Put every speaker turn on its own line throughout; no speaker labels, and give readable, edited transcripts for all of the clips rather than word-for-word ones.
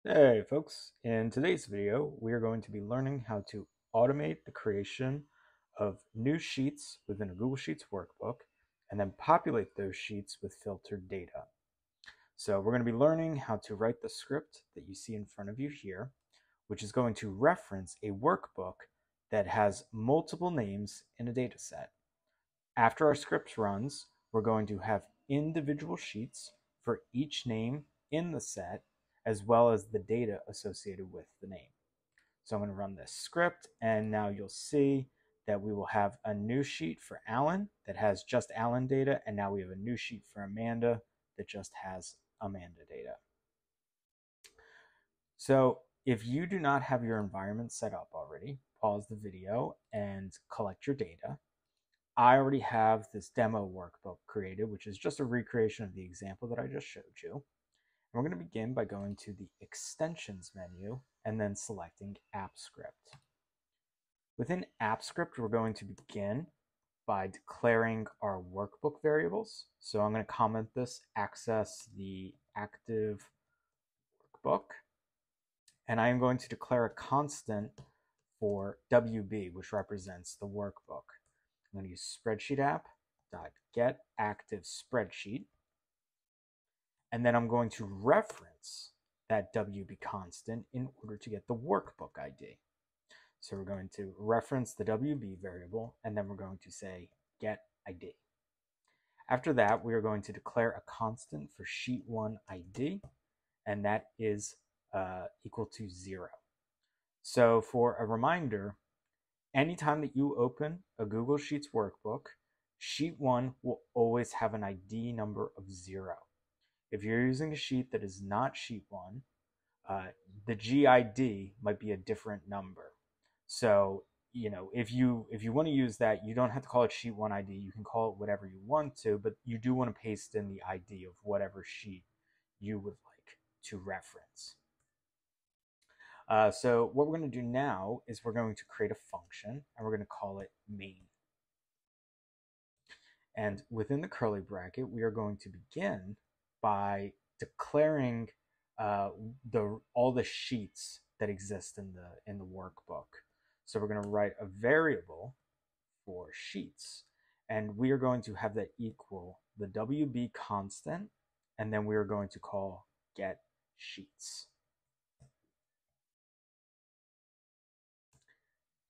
Hey folks, in today's video we are going to be learning how to automate the creation of new sheets within a Google Sheets workbook and then populate those sheets with filtered data. So we're going to be learning how to write the script that you see in front of you here, which is going to reference a workbook that has multiple names in a data set. After our script runs, we're going to have individual sheets for each name in the set, as well as the data associated with the name. So I'm going to run this script, and now you'll see that we will have a new sheet for Alan that has just Alan data, and now we have a new sheet for Amanda that just has Amanda data. So if you do not have your environment set up already, pause the video and collect your data. I already have this demo workbook created, which is just a recreation of the example that I just showed you. And we're going to begin by going to the extensions menu and then selecting AppScript. Within AppScript, we're going to begin by declaring our workbook variables. So I'm going to comment this, access the active workbook, and I am going to declare a constant for WB, which represents the workbook. I'm going to use spreadsheet app.getActiveSpreadsheet, and then I'm going to reference that WB constant in order to get the workbook ID. So we're going to reference the WB variable, and then we're going to say get ID. After that, we are going to declare a constant for sheet 1 ID, and that is equal to 0. So for a reminder, anytime that you open a Google Sheets workbook, sheet 1 will always have an ID number of 0. If you're using a sheet that is not sheet 1, the GID might be a different number. So, if you want to use that, you don't have to call it sheet 1 ID. You can call it whatever you want to, but you do want to paste in the ID of whatever sheet you would like to reference. So what we're going to do now is we're going to create a function, and we're going to call it main. And within the curly bracket, we are going to begin by declaring all the sheets that exist in the workbook. So we're going to write a variable for sheets, and we are going to have that equal the WB constant, and then we are going to call get sheets.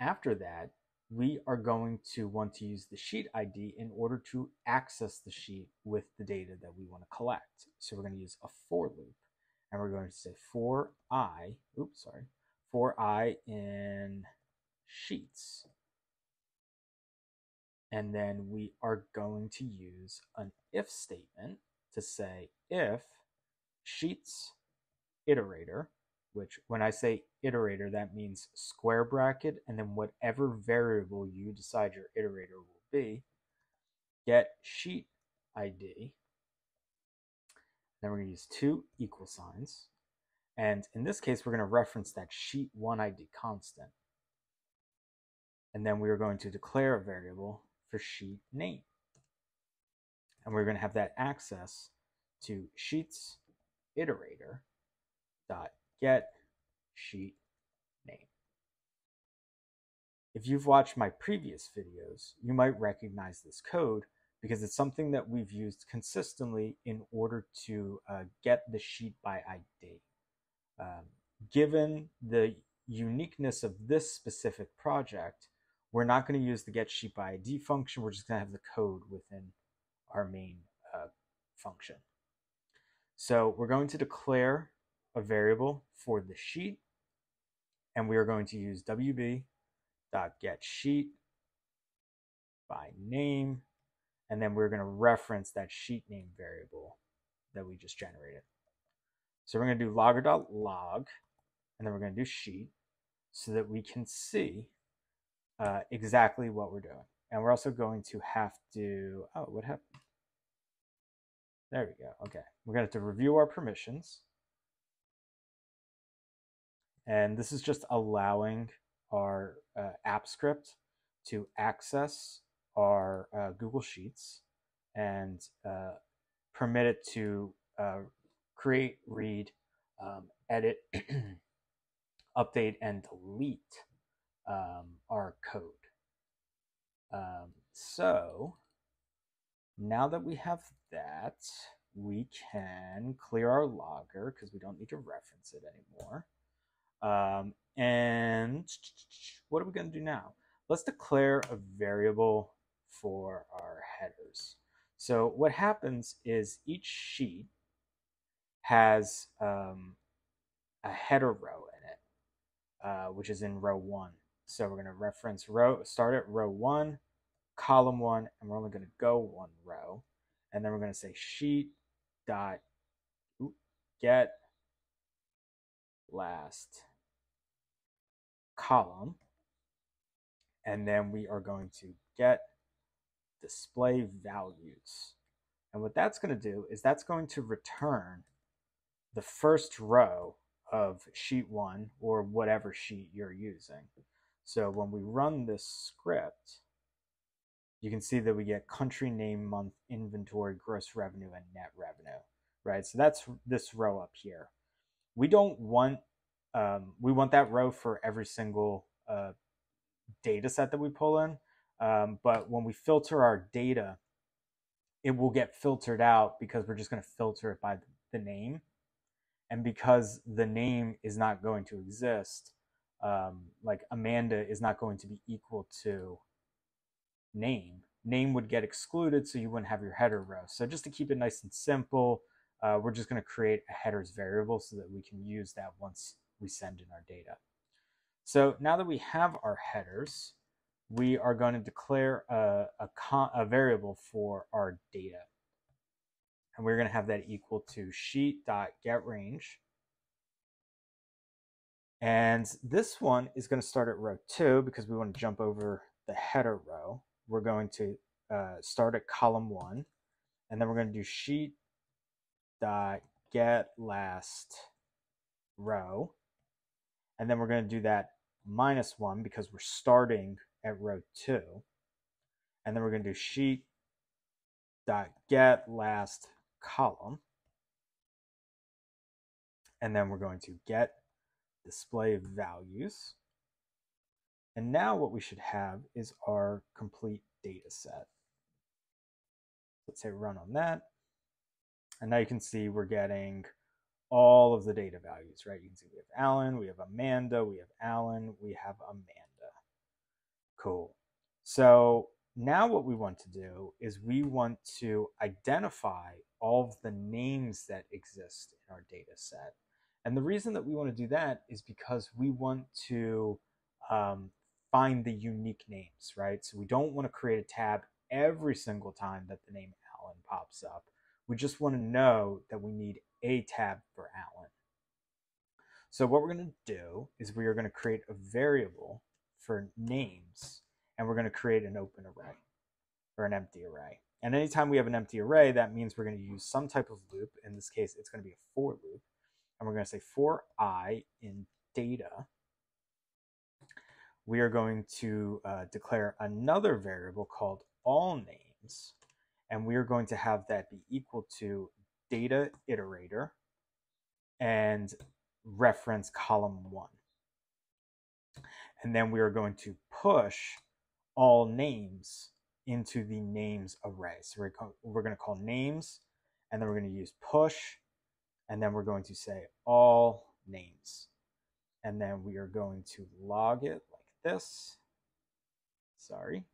After that, we are going to want to use the sheet ID in order to access the sheet with the data that we want to collect. So we're going to use a for loop, and we're going to say for I in sheets. And then we are going to use an if statement to say if sheets iterator, which when I say iterator, that means square bracket and then whatever variable you decide your iterator will be, get sheet ID. Then we're going to use two equal signs. And in this case, we're going to reference that sheet 1 ID constant. And then we are going to declare a variable for sheet name. And we're going to have that access to sheets iterator dot get sheet name. If you've watched my previous videos, you might recognize this code because it's something that we've used consistently in order to get the sheet by ID. Given the uniqueness of this specific project, we're not going to use the get sheet by ID function. We're just going to have the code within our main function. So we're going to declare a variable for the sheet, and we are going to use wb.getSheet by name, and then we're going to reference that sheet name variable that we just generated. So we're going to do logger.log, and then we're going to do sheet so that we can see exactly what we're doing. And we're also going to have to, oh, what happened? There we go. Okay. We're going to have to review our permissions. And this is just allowing our app script to access our Google Sheets and permit it to create, read, edit, update, and delete our code. So now that we have that, we can clear our logger because we don't need to reference it anymore. And what are we going to do now? Let's declare a variable for our headers. So what happens is each sheet has a header row in it, which is in row 1. So we're going to reference start at row 1, column 1, and we're only going to go 1 row. And then we're going to say sheet dot get last column, and then we are going to get display values. And what that's going to do is that's going to return the first row of sheet 1 or whatever sheet you're using. So when we run this script, you can see that we get country, name, month, inventory, gross revenue, and net revenue, right? So that's this row up here. We don't want, we want that row for every single data set that we pull in. But when we filter our data, it will get filtered out because we're just going to filter it by the name. And because the name is not going to exist, like Amanda is not going to be equal to name would get excluded, so you wouldn't have your header row. So just to keep it nice and simple, we're just going to create a headers variable so that we can use that once we send in our data. So now that we have our headers, we are going to declare a variable for our data. And we're going to have that equal to sheet.getRange. And this one is going to start at row 2 because we want to jump over the header row. We're going to start at column 1, and then we're going to do sheet.getLast row. And then we're going to do that -1 because we're starting at row 2. And then we're going to do sheet.getLast column. And then we're going to get display values. And now what we should have is our complete data set. Let's say run on that. And now you can see we're getting all of the data values, right? You can see we have Alan, we have Amanda, we have Alan, we have Amanda. Cool. So now what we want to do is we want to identify all of the names that exist in our data set. And the reason that we want to do that is because we want to find the unique names, right? So we don't want to create a tab every single time that the name Alan pops up. We just want to know that we need a tab for Alan. So what we're going to do is we are going to create a variable for names, and we're going to create an open array or an empty array. And anytime we have an empty array, that means we're going to use some type of loop. In this case, it's going to be a for loop. And we're going to say for I in data, we are going to declare another variable called all names. And we are going to have that be equal to data iterator and reference column 1. And then we are going to push all names into the names array. So we're going to call names, and then we're going to use push, and then we're going to say all names. And then we are going to log it like this. Sorry.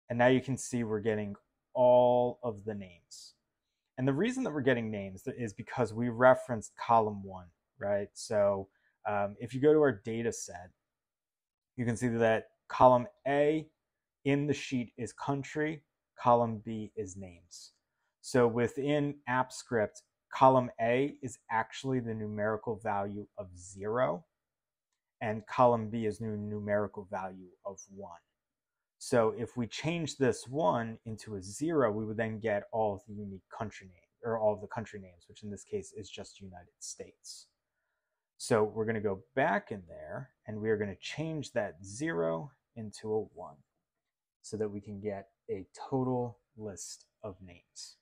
And now you can see we're getting all of the names. And the reason that we're getting names is because we referenced column 1, right? So if you go to our data set, you can see that column A in the sheet is country, column B is names. So within AppScript, column A is actually the numerical value of 0, and column B is the numerical value of 1. So if we change this 1 into a 0, we would then get all of the unique country names, or all of the country names, which in this case is just United States. So we're going to go back in there, and we are going to change that 0 into a 1 so that we can get a total list of names.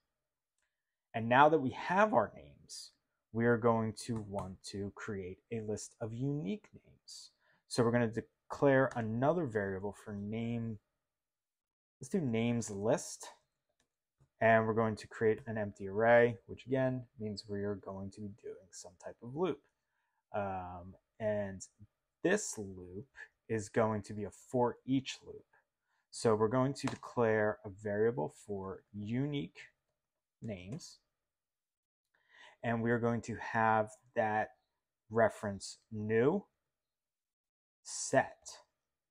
And now that we have our names, we are going to want to create a list of unique names. So we're going to declare another variable for name. Let's do names list. And we're going to create an empty array, which again means we are going to be doing some type of loop. And this loop is going to be a for each loop. So we're going to declare a variable for unique names, and we're going to have that reference new set,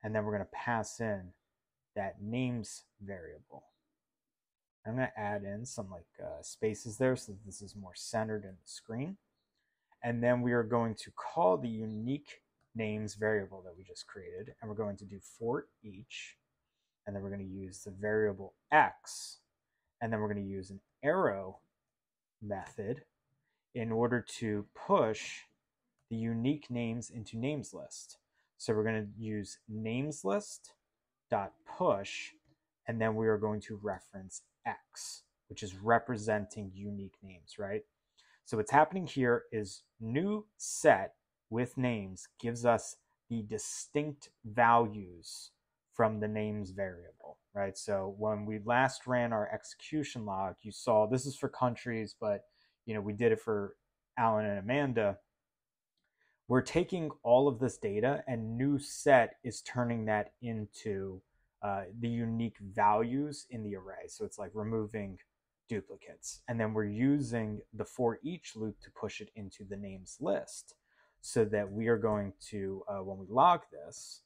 and then we're going to pass in that names variable. I'm going to add in some spaces there so that this is more centered in the screen. And then we are going to call the unique names variable that we just created, and we're going to do for each, and then we're going to use the variable x, and then we're going to use an arrow method in order to push the unique names into names list. So we're going to use names list dot push, and then we are going to reference x, which is representing unique names, right? So what's happening here is new set with names gives us the distinct values from the names variable, right? So when we last ran our execution log, you saw this is for countries, but we did it for Alan and Amanda. We're taking all of this data, and new set is turning that into the unique values in the array. So it's like removing duplicates. And then we're using the for each loop to push it into the names list, so that we are going to, when we log this,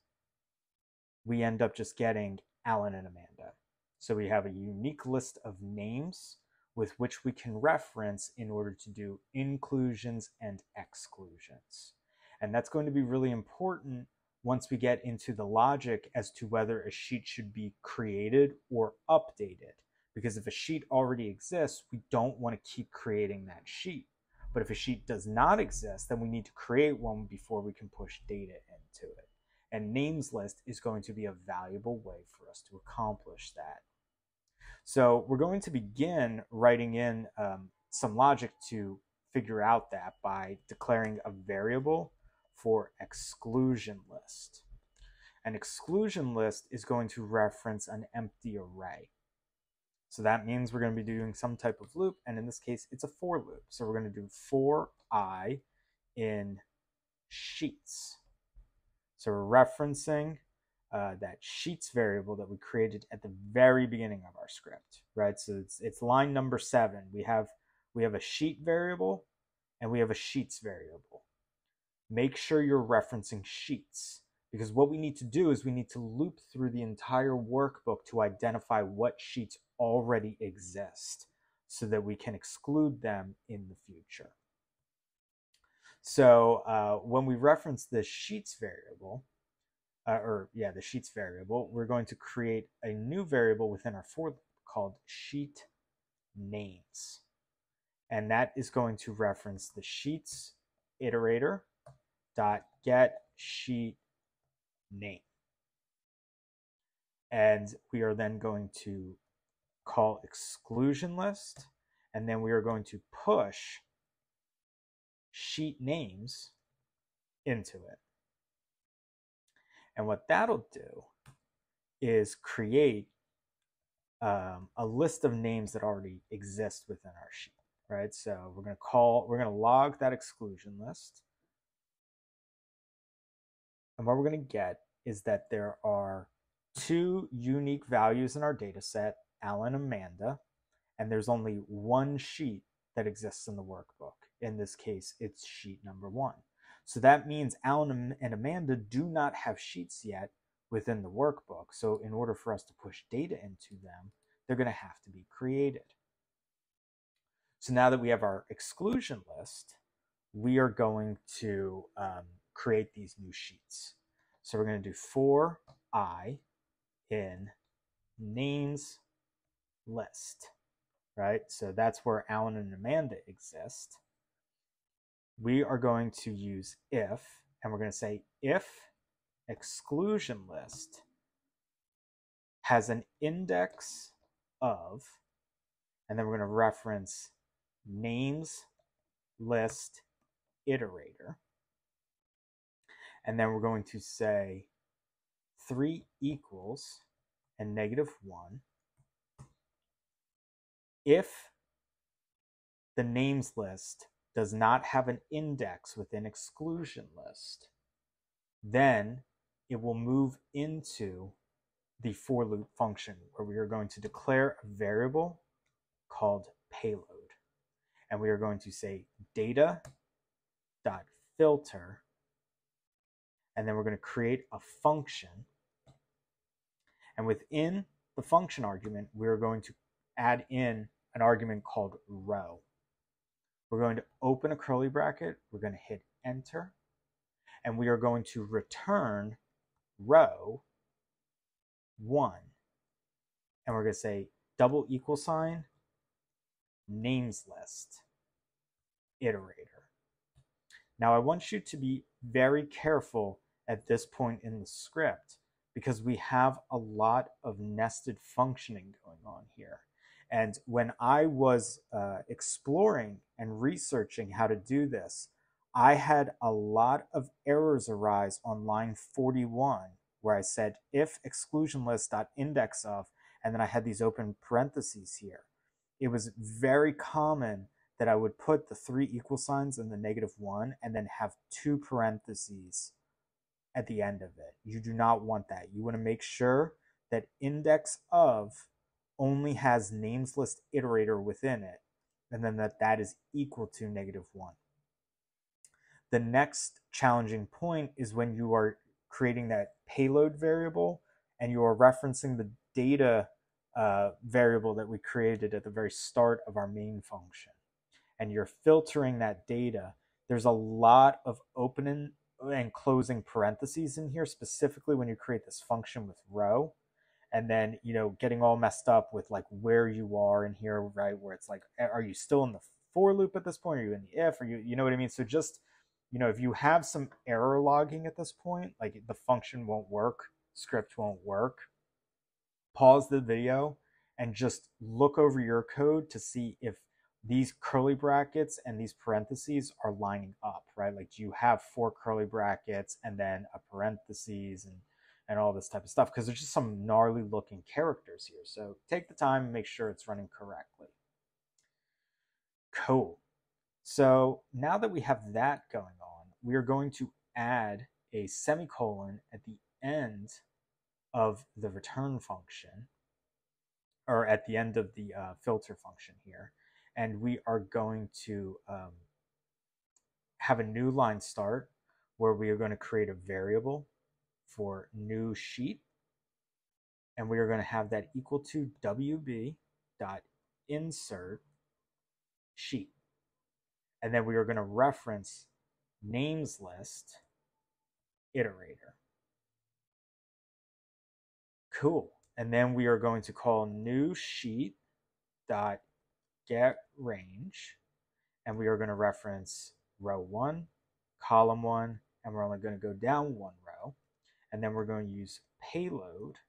we end up just getting Alan and Amanda. So we have a unique list of names with which we can reference in order to do inclusions and exclusions. And that's going to be really important once we get into the logic as to whether a sheet should be created or updated. Because if a sheet already exists, we don't want to keep creating that sheet. But if a sheet does not exist, then we need to create one before we can push data into it. And names list is going to be a valuable way for us to accomplish that. So we're going to begin writing in some logic to figure out that by declaring a variable for exclusion list. An exclusion list is going to reference an empty array. So that means we're going to be doing some type of loop, and in this case, it's a for loop. So we're going to do for I in sheets. So we're referencing that sheets variable that we created at the very beginning of our script, right? So it's line number 7. We have a sheet variable and we have a sheets variable. Make sure you're referencing sheets, because what we need to do is we need to loop through the entire workbook to identify what sheets already exist so that we can exclude them in the future. So when we reference the sheets variable, the sheets variable, we're going to create a new variable within our for loop called sheet names. And that is going to reference the sheets iterator dot get sheet name. And we are then going to call exclusion list, and then we are going to push sheet names into it. And what that'll do is create a list of names that already exist within our sheet, right? So we're going to log that exclusion list. And what we're going to get is that there are 2 unique values in our data set, Alan and Amanda, and there's only one sheet that exists in the workbook. In this case, it's sheet number 1. So that means Alan and Amanda do not have sheets yet within the workbook. So in order for us to push data into them, they're going to have to be created. So now that we have our exclusion list, we are going to create these new sheets. So we're going to do for I in names list, right? So that's where Alan and Amanda exist. We are going to use if, and we're going to say if exclusion list has an index of, and then we're going to reference names list iterator. And then we're going to say 3 equals and -1 if the names list does not have an index within exclusion list, then it will move into the for loop function where we are going to declare a variable called payload. And we are going to say data.filter, and then we're going to create a function. And within the function argument, we're going to add in an argument called row. We're going to open a curly bracket, we're going to hit enter, and we are going to return row 1. And we're going to say double equal sign names list iterator. Now I want you to be very careful at this point in the script because we have a lot of nested functioning going on here. And when I was exploring and researching how to do this, I had a lot of errors arise on line 41 where I said if exclusion list.index of, and then I had these open parentheses here. It was very common that I would put the 3 equal signs and the -1 and then have 2 parentheses at the end of it. You do not want that. You want to make sure that index of only has names list iterator within it, and then that is equal to -1. The next challenging point is when you are creating that payload variable and you are referencing the data variable that we created at the very start of our main function. And you're filtering that data. There's a lot of opening and closing parentheses in here, specifically when you create this function with row. And then, getting all messed up with like where you are in here, right? Where it's like, are you still in the for loop at this point? Are you in the if? Are you know what I mean? So just, if you have some error logging at this point, like the function won't work, script won't work, pause the video and just look over your code to see if these curly brackets and these parentheses are lining up, right? Like, do you have 4 curly brackets and then a parentheses and all this type of stuff? Because there's just some gnarly looking characters here. So take the time and make sure it's running correctly. Cool. So now that we have that going on, we are going to add a semicolon at the end of the return function, or at the end of the filter function here. And we are going to have a new line start where we are going to create a variable for new sheet. And we are going to have that equal to wb.insert sheet. And then we are going to reference names list iterator. Cool. And then we are going to call new sheet dot get range, and we are going to reference row 1, column 1, and we're only going to go down 1 row. And then we're going to use payload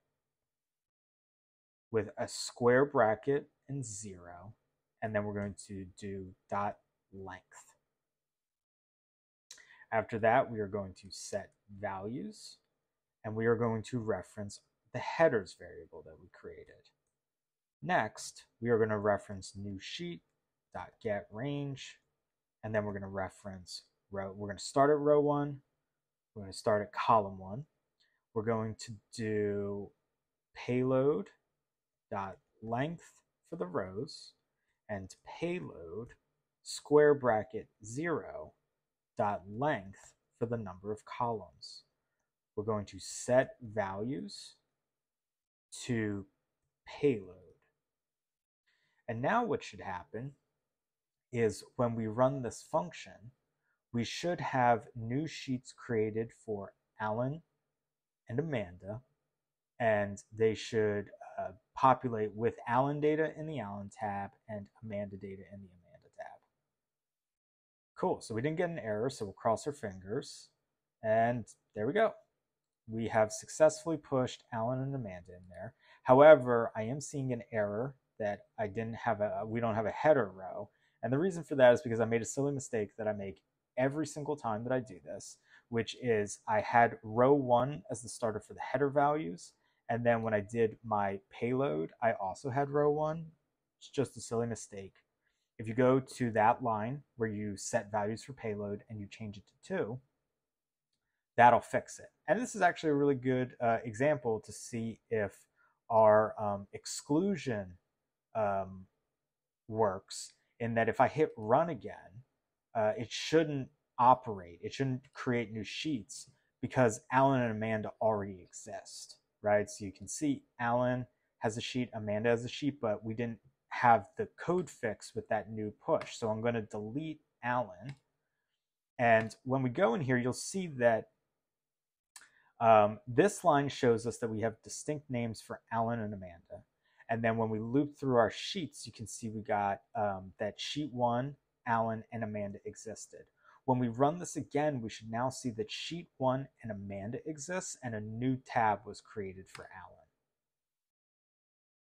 with a square bracket and 0, and then we're going to do dot length. After that, we are going to set values, and we are going to reference the headers variable that we created. Next, we are going to reference new sheet.get range, and then we're going to reference row. We're going to start at row 1. We're going to start at column 1. We're going to do payload.length for the rows and payload square bracket 0.length for the number of columns. We're going to set values to payload. And now what should happen is when we run this function, we should have new sheets created for Alan and Amanda, and they should populate with Alan data in the Alan tab and Amanda data in the Amanda tab. Cool, so we didn't get an error, so we'll cross our fingers, and there we go. We have successfully pushed Alan and Amanda in there. However, I am seeing an error that we don't have a header row, And the reason for that is because I made a silly mistake that I make every single time that I do this, which is I had row 1 as the starter for the header values. And then when I did my payload, I also had row 1. It's just a silly mistake. If you go to that line where you set values for payload and you change it to 2, that'll fix it. And this is actually a really good example to see if our exclusion works, in that if I hit run again, it shouldn't operate. It shouldn't create new sheets because Alan and Amanda already exist, right? So you can see Alan has a sheet, Amanda has a sheet, but we didn't have the code fix with that new push. So I'm going to delete Alan. And when we go in here, you'll see that this line shows us that we have distinct names for Alan and Amanda. And then when we loop through our sheets, you can see we got that sheet 1, Alan and Amanda existed. When we run this again, we should now see that sheet 1 and Amanda exists and a new tab was created for Alan.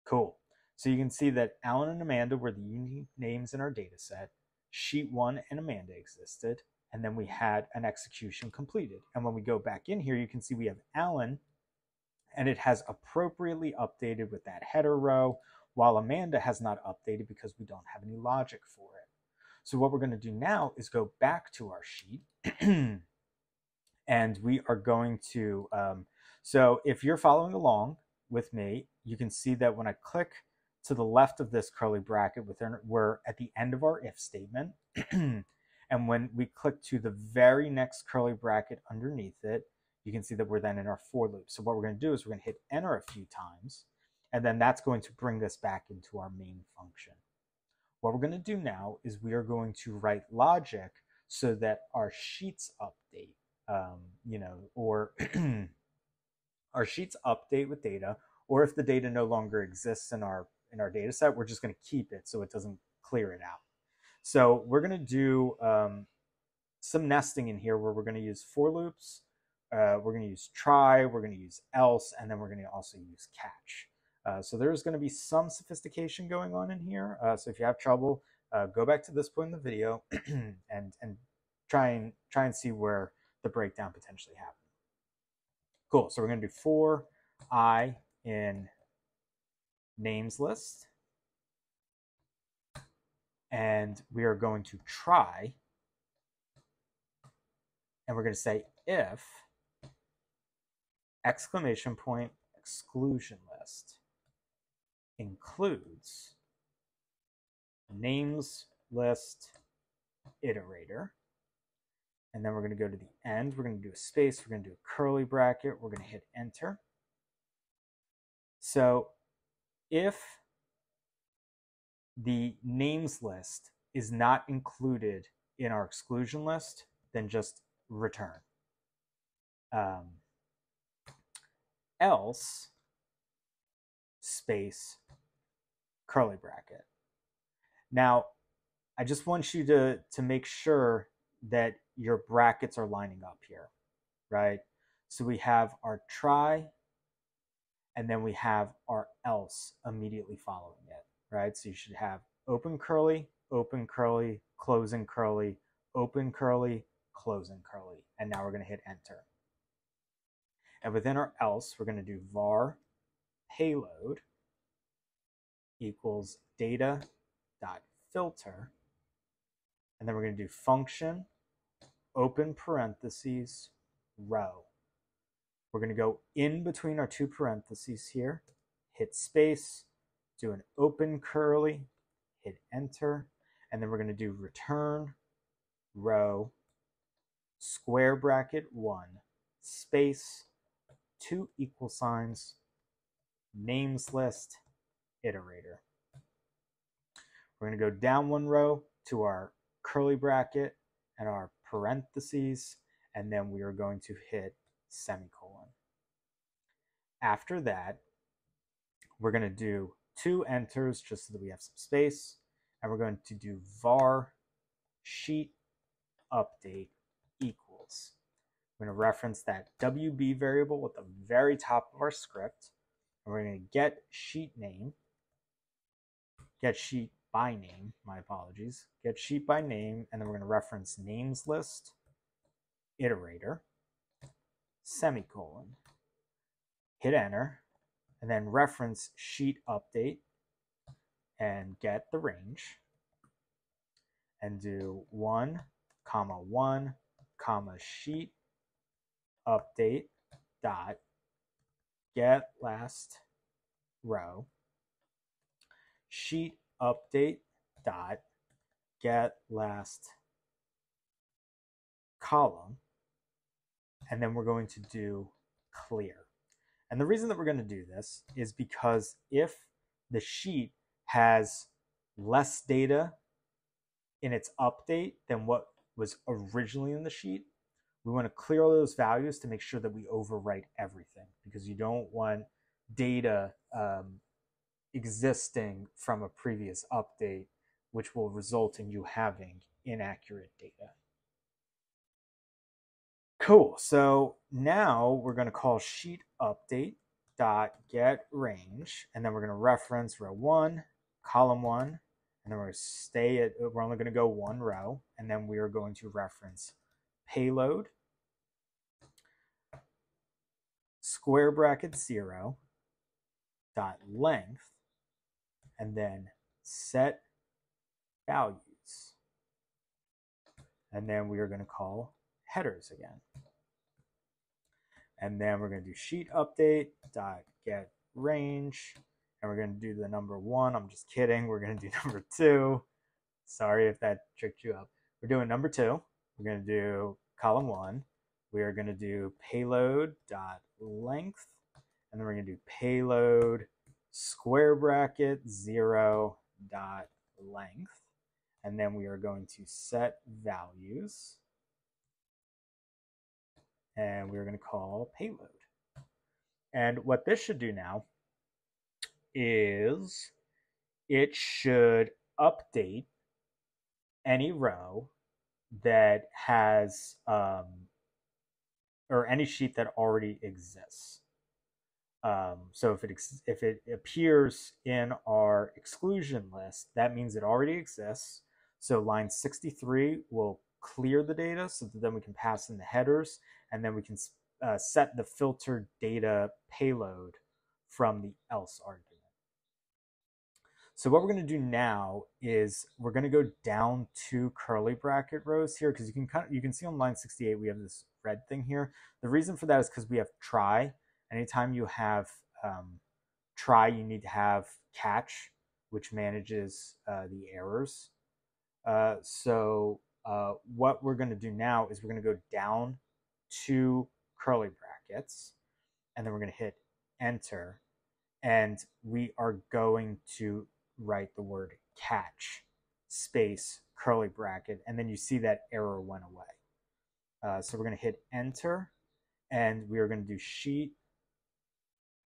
Cool. So you can see that Alan and Amanda were the unique names in our data set. Sheet 1 and Amanda existed. And then we had an execution completed. And when we go back in here, you can see we have Alan, and it has appropriately updated with that header row, while Amanda has not updated because we don't have any logic for it. So what we're going to do now is go back to our sheet, and we are going to, so if you're following along with me, you can see that when I click to the left of this curly bracket, we're at the end of our if statement. And when we click to the very next curly bracket underneath it, you can see that we're then in our for loop. So what we're going to do is we're going to hit enter a few times, and then that's going to bring us back into our main function. What we're going to do now is we are going to write logic so that our sheets update, or our sheets update with data, or if the data no longer exists in our data set, we're just going to keep it so it doesn't clear it out. So we're going to do some nesting in here where we're going to use for loops, we're going to use try, we're going to use else, and then we're going to also use catch. So there's going to be some sophistication going on in here. So if you have trouble, go back to this point in the video and try and see where the breakdown potentially happened. Cool. So we're going to do for I in names list. And we are going to try, and we're going to say if exclamation point exclusion list includes names list iterator. And then we're going to go to the end. We're going to do a space. We're going to do a curly bracket. We're going to hit enter. So if the names list is not included in our exclusion list, then just return. Else space curly bracket. Now, I just want you to make sure that your brackets are lining up here, right? So we have our try, and then we have our else immediately following it, right? So you should have open curly, closing curly, open curly, closing curly. And now we're going to hit enter. And within our else, we're going to do var payload equals data.filter. And then we're going to do function, open parentheses, row. We're going to go in between our two parentheses here, hit space, do an open curly, hit enter, and then we're going to do return row square bracket 1 space 2 equal signs names list iterator. We're going to go down 1 row to our curly bracket and our parentheses, and then we are going to hit semicolon. After that, we're going to do 2 enters just so that we have some space, and we're going to do var sheet update equals. We're going to reference that WB variable at the very top of our script, and we're going to get sheet name, get sheet by name, my apologies, get sheet by name, and then we're going to reference names list, iterator, semicolon, hit enter, and then reference sheet update and get the range and do 1, 1, sheet update dot get last row, sheet update dot get last column, and then we're going to do clear. And the reason that we're going to do this is because if the sheet has less data in its update than what was originally in the sheet, we want to clear all those values to make sure that we overwrite everything, because you don't want data existing from a previous update, which will result in you having inaccurate data. Cool. So now we're going to call sheet update dot get range, and then we're going to reference row 1, column 1, and then we're going to stay at, we're only going to go 1 row, and then we are going to reference payload square bracket 0 dot length, and then set values, and then we are going to call headers again. And then we're going to do sheet update dot get range, and we're going to do the number 1. I'm just kidding. We're going to do number 2. Sorry if that tricked you up. We're doing number 2. We're going to do column 1. We are going to do payload dot length, and then we're going to do payload square bracket 0 dot length, and then we are going to set values, and we're going to call payload. And what this should do now is it should update any row that has or any sheet that already exists. So if it appears in our exclusion list, that means it already exists. So line 63 will clear the data so that then we can pass in the headers, and then we can set the filtered data payload from the else argument. So what we're going to do now is we're going to go down 2 curly bracket rows here, because you can see on line 68 we have this red thing here. The reason for that is because we have try. Anytime you have try, you need to have catch, which manages the errors. So what we're going to do now is we're going to go down 2 curly brackets, and then we're going to hit enter, and we are going to write the word catch space curly bracket, and then you see that error went away. So we're going to hit enter, and we are going to do sheet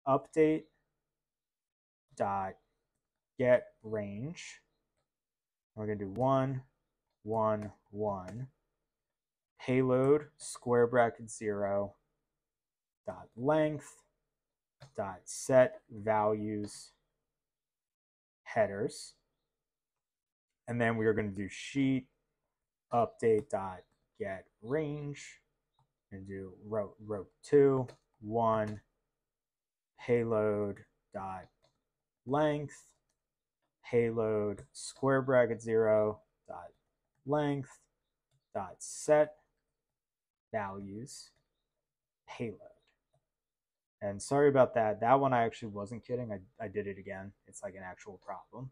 update dot get range. We're going to do 1, 1, 1 payload square bracket 0 dot length dot set values headers, and then we are going to do sheet update dot get range and do row 2, 1 payload dot length payload square bracket 0 dot length dot set values payload. And sorry about that. That one I actually wasn't kidding. I did it again. It's like an actual problem.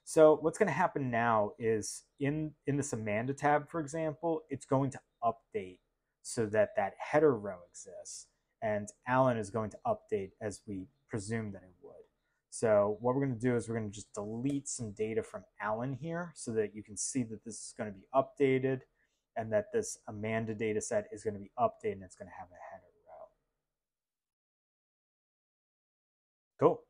So what's going to happen now is in this Amanda tab, for example, it's going to update so that that header row exists, and Alan is going to update as we presume that it would. So what we're going to do is we're going to just delete some data from Alan here so that you can see that this is going to be updated, and that this Amanda data set is going to be updated, and it's going to have a header row. Cool.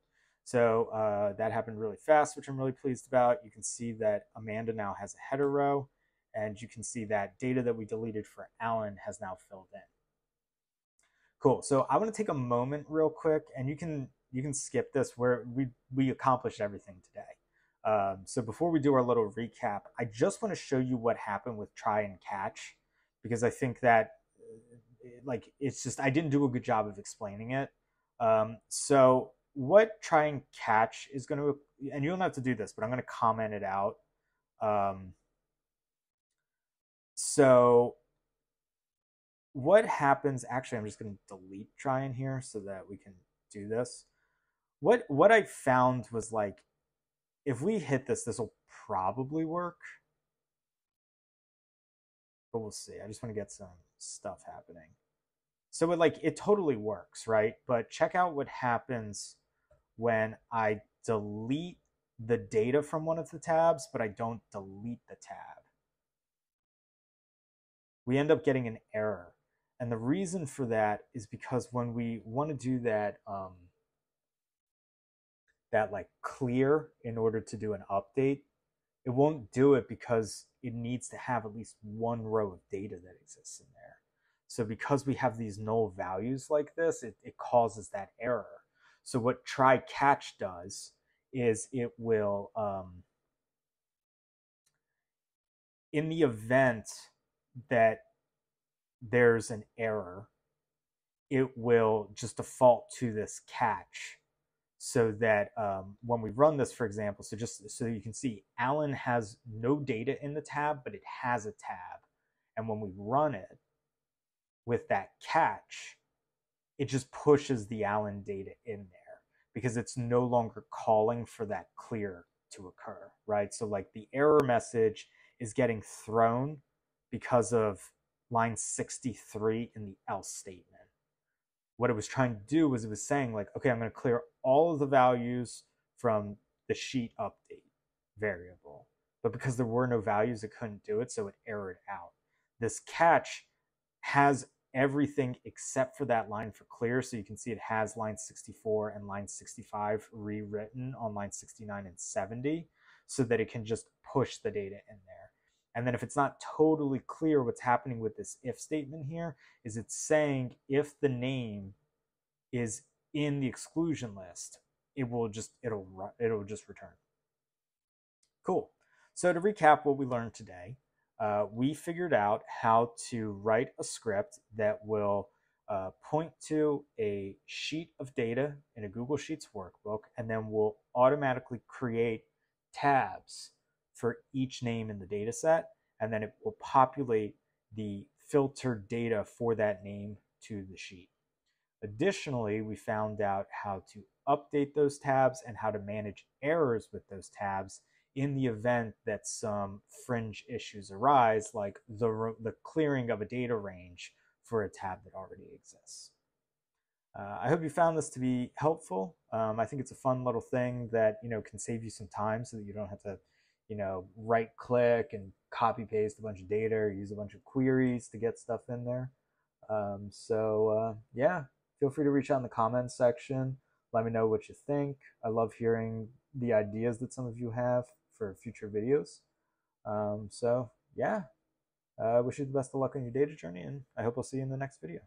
So that happened really fast, which I'm really pleased about. You can see that Amanda now has a header row, and you can see that data that we deleted for Alan has now filled in. Cool. So I want to take a moment real quick, and you can skip this, where we accomplished everything today. So before we do our little recap, I just want to show you what happened with try and catch, because I think that like it's just I didn't do a good job of explaining it. So what try and catch is going to, and you don't have to do this, but I'm going to comment it out. Um, so what happens? Actually, I'm just going to delete try in here so that we can do this. What I found was like if we hit this, this will probably work, but we'll see. I just want to get some stuff happening. So it totally works, right? But check out what happens when I delete the data from one of the tabs, but I don't delete the tab. We end up getting an error. And the reason for that is because when we want to do that, that like clear in order to do an update, it won't do it because it needs to have at least one row of data that exists in there. So because we have these null values like this, it causes that error. So what try catch does is it will, in the event that there's an error, it will just default to this catch so that when we run this, for example, so just so you can see, Alan has no data in the tab, but it has a tab. And when we run it with that catch, it just pushes the Alan data in there because it's no longer calling for that clear to occur, right? So like the error message is getting thrown because of line 63 in the else statement. What it was trying to do was it was saying like, okay, I'm going to clear all of the values from the sheet update variable. But because there were no values, it couldn't do it, so it errored out. This catch has everything except for that line for clear. So you can see it has line 64 and line 65 rewritten on line 69 and 70 so that it can just push the data in there. And then if it's not totally clear what's happening with this if statement here, is it's saying if the name is in the exclusion list, it'll just return. Cool. So to recap what we learned today, we figured out how to write a script that will point to a sheet of data in a Google Sheets workbook, and then we'll automatically create tabs for each name in the data set, and then it will populate the filtered data for that name to the sheet. Additionally, we found out how to update those tabs and how to manage errors with those tabs in the event that some fringe issues arise, like the clearing of a data range for a tab that already exists. I hope you found this to be helpful. I think it's a fun little thing that can save you some time so that you don't have to right click and copy paste a bunch of data or use a bunch of queries to get stuff in there. Yeah, feel free to reach out in the comments section. Let me know what you think. I love hearing the ideas that some of you have for future videos. Yeah, wish you the best of luck on your data journey, and I hope I'll see you in the next video.